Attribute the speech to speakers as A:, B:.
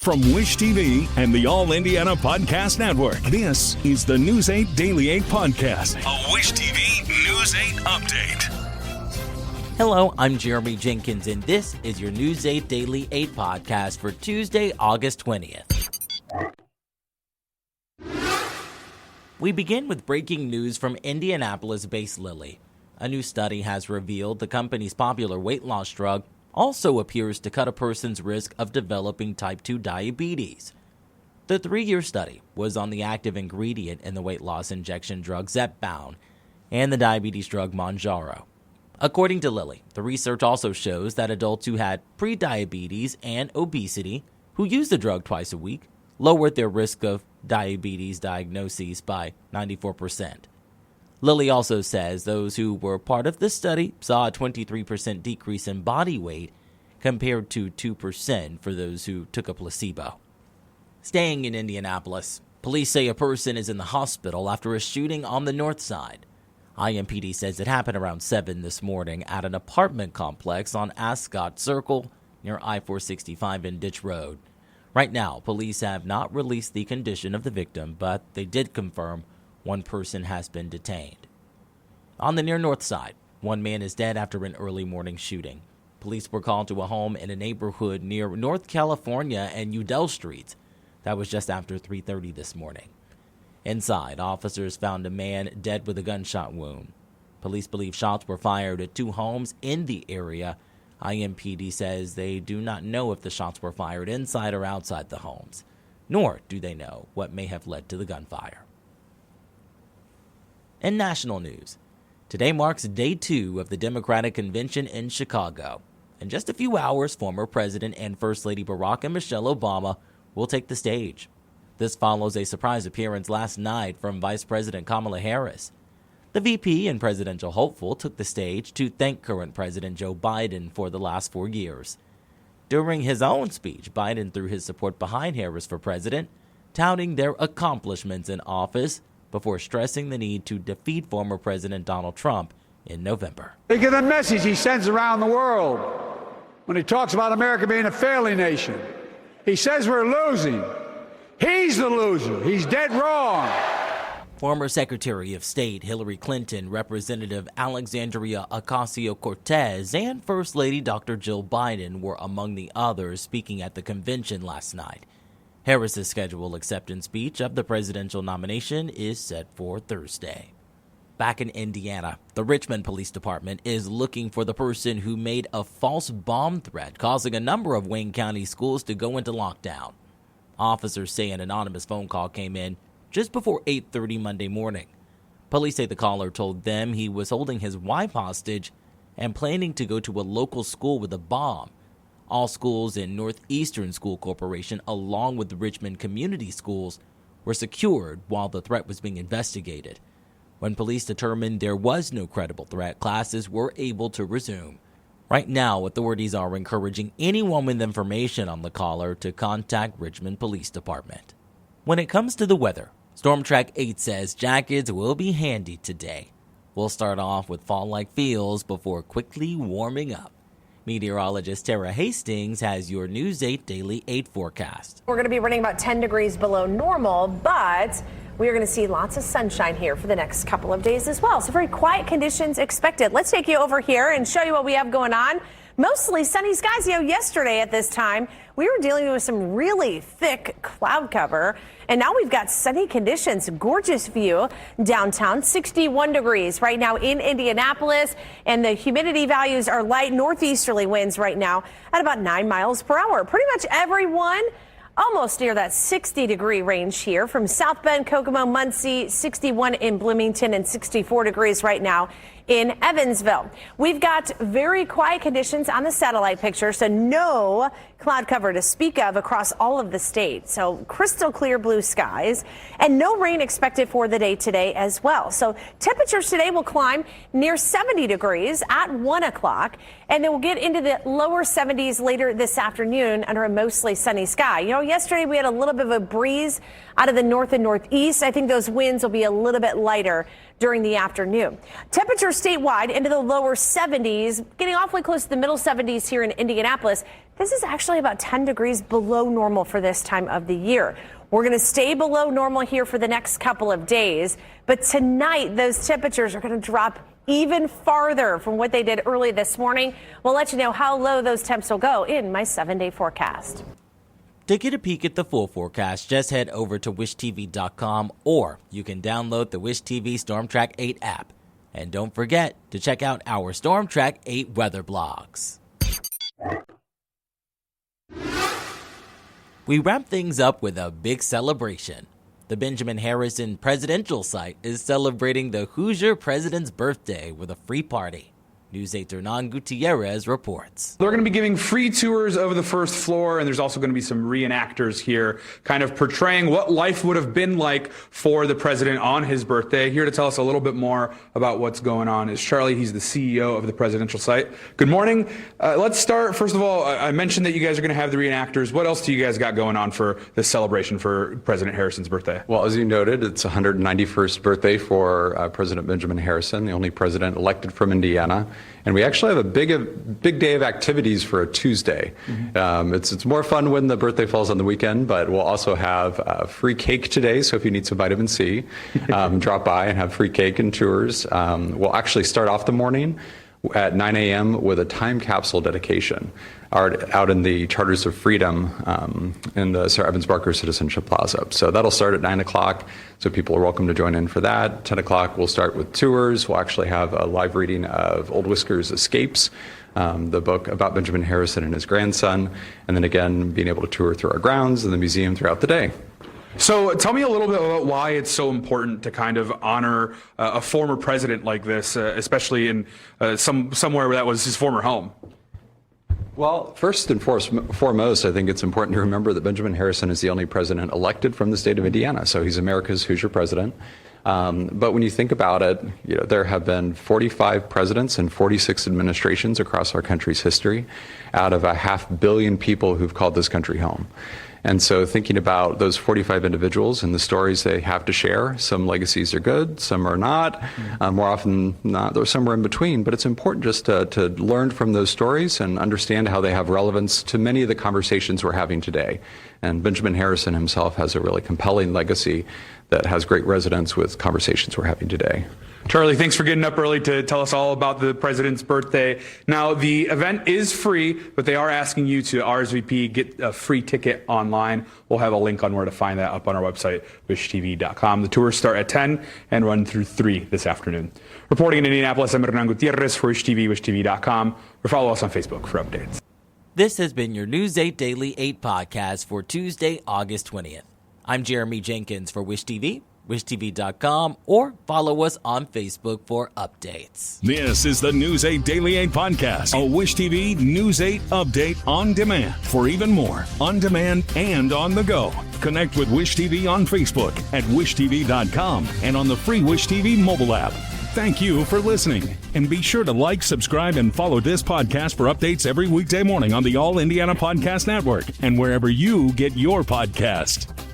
A: From Wish TV and the All Indiana Podcast Network, this is the News 8 Daily 8 Podcast, a Wish TV News 8 update.
B: Hello, I'm Jeremy Jenkins, and this is your News 8 Daily 8 Podcast for Tuesday, August 20th. We begin with breaking news from Indianapolis-based Lilly. A new study has revealed the company's popular weight loss drug also appears to cut a person's risk of developing type 2 diabetes. The 3-year study was on the active ingredient in the weight loss injection drug Zepbound and the diabetes drug Mounjaro. According to Lilly, the research also shows that adults who had prediabetes and obesity who used the drug twice a week lowered their risk of diabetes diagnoses by 94%. Lilly also says those who were part of the study saw a 23% decrease in body weight compared to 2% for those who took a placebo. Staying in Indianapolis, police say a person is in the hospital after a shooting on the north side. IMPD says it happened around 7 this morning at an apartment complex on Ascot Circle near I-465 and Ditch Road. Right now, police have not released the condition of the victim, but they did confirm one person has been detained. On the near north side, one man is dead after an early morning shooting. Police were called to a home in a neighborhood near North California and Udell Streets. That was just after 3:30 this morning. Inside, officers found a man dead with a gunshot wound. Police believe shots were fired at 2 homes in the area. IMPD says they do not know if the shots were fired inside or outside the homes, nor do they know what may have led to the gunfire. In national news, today marks day 2 of the Democratic Convention in Chicago. In just a few hours, former President and First Lady Barack and Michelle Obama will take the stage. This follows a surprise appearance last night from Vice President Kamala Harris. The VP and presidential hopeful took the stage to thank current President Joe Biden for the last 4 years. During his own speech, Biden threw his support behind Harris for president, touting their accomplishments in office before stressing the need to defeat former President Donald Trump in November.
C: Think of the message he sends around the world when he talks about America being a failing nation. He says we're losing. He's the loser. He's dead wrong.
B: Former Secretary of State Hillary Clinton, Representative Alexandria Ocasio-Cortez, and First Lady Dr. Jill Biden were among the others speaking at the convention last night. Harris's scheduled acceptance speech of the presidential nomination is set for Thursday. Back in Indiana, the Richmond Police Department is looking for the person who made a false bomb threat, causing a number of Wayne County schools to go into lockdown. Officers say an anonymous phone call came in just before 8:30 Monday morning. Police say the caller told them he was holding his wife hostage and planning to go to a local school with a bomb. All schools in Northeastern School Corporation, along with the Richmond Community Schools, were secured while the threat was being investigated. When police determined there was no credible threat, classes were able to resume. Right now, authorities are encouraging anyone with information on the caller to contact Richmond Police Department. When it comes to the weather, Storm Track 8 says jackets will be handy today. We'll start off with fall-like feels before quickly warming up. Meteorologist Tara Hastings has your News 8 Daily 8 forecast.
D: We're going to be running about 10 degrees below normal, but we are going to see lots of sunshine here for the next couple of days as well. So very quiet conditions expected. Let's take you over here and show you what we have going on. Mostly sunny skies. Yesterday at this time, we were dealing with some really thick cloud cover, and now we've got sunny conditions. Gorgeous view downtown, 61 degrees right now in Indianapolis, and the humidity values are light northeasterly winds right now at about 9 miles per hour. Pretty much everyone almost near that 60-degree range here from South Bend, Kokomo, Muncie, 61 in Bloomington, and 64 degrees right now in Evansville. We've got very quiet conditions on the satellite picture, so no cloud cover to speak of across all of the state. So crystal clear blue skies and no rain expected for the day today as well. So temperatures today will climb near 70 degrees at 1 o'clock, and then we'll get into the lower 70s later this afternoon under a mostly sunny sky. yesterday we had a little bit of a breeze out of the north and northeast. I think those winds will be a little bit lighter during the afternoon. Temperatures statewide into the lower 70s, getting awfully close to the middle 70s here in Indianapolis. This is actually about 10 degrees below normal for this time of the year. We're going to stay below normal here for the next couple of days. But tonight, those temperatures are going to drop even farther from what they did early this morning. We'll let you know how low those temps will go in my 7-day forecast.
B: To get a peek at the full forecast, just head over to wishtv.com, or you can download the Wish TV Storm Track 8 app. And don't forget to check out our Storm Track 8 weather blogs. We wrap things up with a big celebration. The Benjamin Harrison Presidential Site is celebrating the Hoosier president's birthday with a free party. News 8's Hernan Gutierrez reports.
E: They're going to be giving free tours over the first floor, and there's also going to be some reenactors here kind of portraying what life would have been like for the president on his birthday. Here to tell us a little bit more about what's going on is Charlie. He's the CEO of the Presidential Site. Good morning. Let's start. First of all, I mentioned that you guys are going to have the reenactors. What else do you guys got going on for this celebration for President Harrison's birthday?
F: Well, as you noted, it's 191st birthday for President Benjamin Harrison, the only president elected from Indiana. And we actually have a big day of activities for a Tuesday. Mm-hmm. It's more fun when the birthday falls on the weekend, but we'll also have free cake today. So if you need some vitamin C, drop by and have free cake and tours. We'll actually start off the morning at 9 a.m. with a time capsule dedication out in the Charters of Freedom in the Sir Evans Barker Citizenship Plaza. So that'll start at 9 o'clock, so people are welcome to join in for that. 10 o'clock, we'll start with tours. We'll actually have a live reading of Old Whisker's Escapes, the book about Benjamin Harrison and his grandson, and then again, being able to tour through our grounds and the museum throughout the day.
E: So tell me a little bit about why it's so important to kind of honor a former president like this, especially in somewhere where that was his former home.
F: Well, first and foremost, I think it's important to remember that Benjamin Harrison is the only president elected from the state of Indiana. So he's America's Hoosier president. But when you think about it, there have been 45 presidents and 46 administrations across our country's history out of 500 million people who've called this country home. And so thinking about those 45 individuals and the stories they have to share, some legacies are good, some are not, more often not, they're somewhere in between. But it's important just to learn from those stories and understand how they have relevance to many of the conversations we're having today. And Benjamin Harrison himself has a really compelling legacy that has great resonance with conversations we're having today.
E: Charlie, thanks for getting up early to tell us all about the president's birthday. Now, the event is free, but they are asking you to RSVP, get a free ticket online. We'll have a link on where to find that up on our website, wishtv.com. The tours start at 10 and run through 3 this afternoon. Reporting in Indianapolis, I'm Hernan Gutierrez for Wish TV, wishtv.com, or follow us on Facebook for updates.
B: This has been your News 8 Daily 8 podcast for Tuesday, August 20th. I'm Jeremy Jenkins for Wish TV, wishtv.com, or follow us on Facebook for updates.
A: This is the News 8 Daily 8 podcast, a Wish TV News 8 update on demand. For even more, on demand and on the go, connect with Wish TV on Facebook at wishtv.com and on the free Wish TV mobile app. Thank you for listening, and be sure to like, subscribe, and follow this podcast for updates every weekday morning on the All Indiana Podcast Network and wherever you get your podcast.